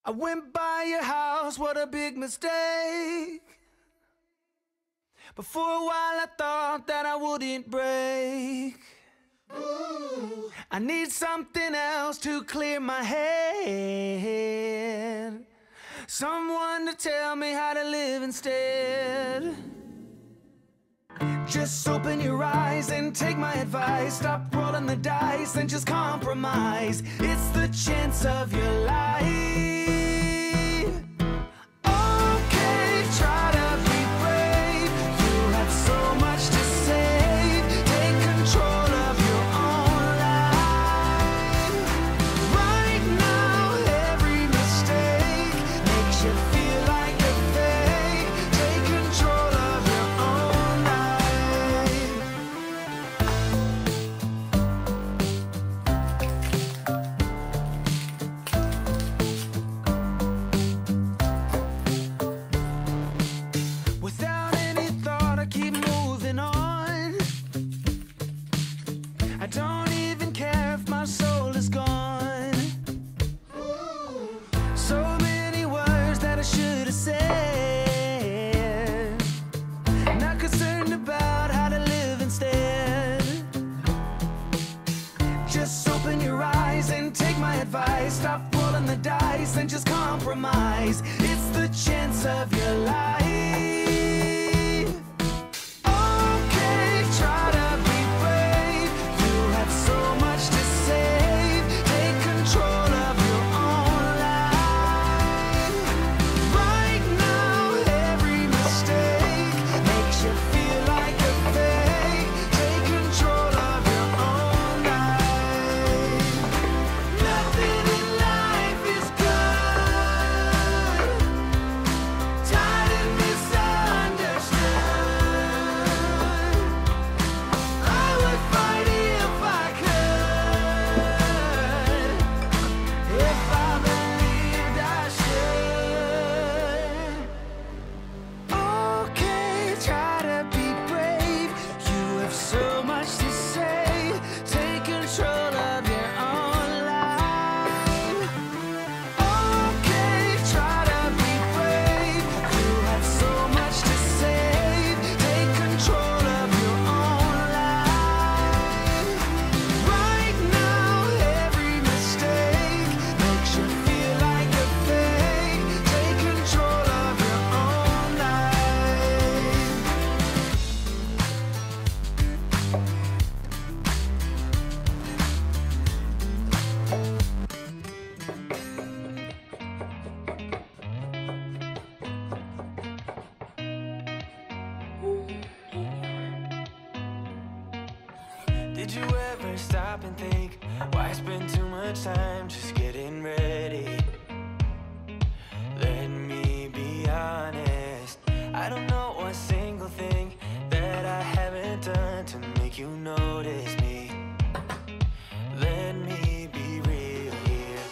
I went by your house, what a big mistake. But for a while I thought that I wouldn't break. Ooh. I need something else to clear my head. Someone to tell me how to live instead. Just open your eyes and take my advice. Stop rolling the dice and just compromise. It's the chance of your life. Okay, try to be brave. You have so much to say. Take control of your own life. Right now, every mistake makes you feel like a fake. Take control of your own life. Without any thought, I keep moving on. I don't even care if my soul is gone. So many words that I should have said. Not concerned about how to live instead. Just open your eyes and take my advice. Stop rolling the dice and just compromise. It's the chance of your life. Okay, try to be brave. You have so much to say. Take control of your own life. Right now, every mistake makes you feel like a fake. Take control of your own life. Nothing in life is good. Tired and misunderstood. I would fight if I could. If I believed I should. Okay, try to be brave. You have so much to say. Take control of your own life. Okay, try to be brave. You have so much to say. Take control of your own life. Right now, every mistake makes you feel like a fake. Take control of your own life. Did you ever stop and think, why spend too much time just getting ready? Let me be honest, I don't know a single thing that I haven't done to make you notice me. Let me be real here.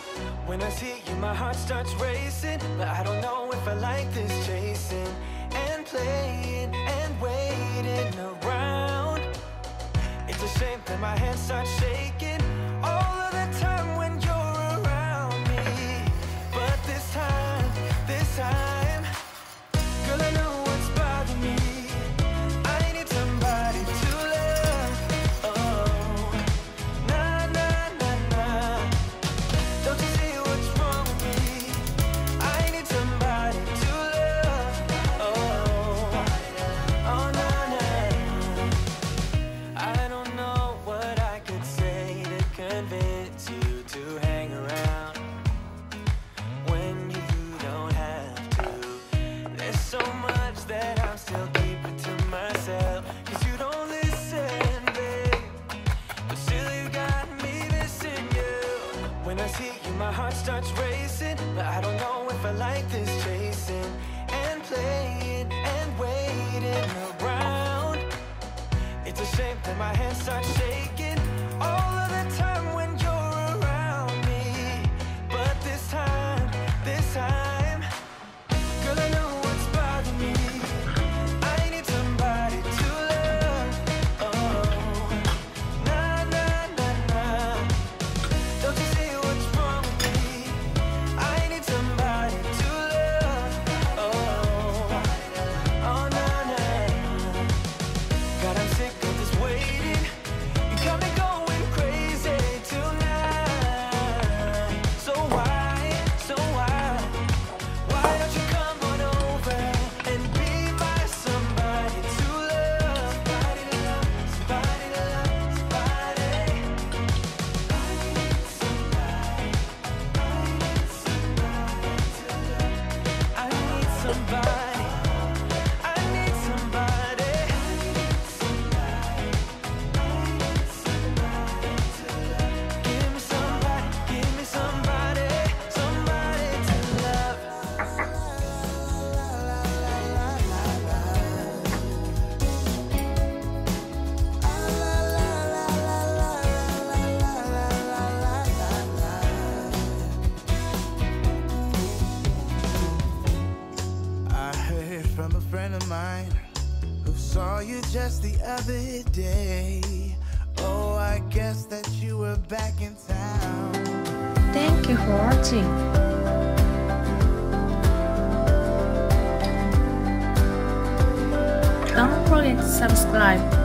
When I see you, my heart starts racing, but I don't know if I like this chasing and playing and waiting around. It's a shame that my hands start shaking all of the time when you're around me. But this time, girl, I know what's bothering me. I need somebody to love. Oh, nah, nah, nah, nah. Don't you see what's wrong with me? I need somebody to love. Oh, oh, nah, nah. I don't know what I could say to convince you to hang around when you don't have to. There's so much that I'm still keeping to myself, 'cause you don't listen, babe. But still you got me missing you. When I see you, my heart starts racing, but I don't know if I like this chasing and playing and waiting around. It's a shame that my hands start shaking all of the time when you're around me. But this time, girl, I know what's bothering me. I need somebody to love. Oh, nah, nah, nah, nah. Don't you see what's wrong with me? I need somebody. of mine who saw you just the other day. Oh, I guess that you were back in town. Thank you for watching. Don't forget to subscribe.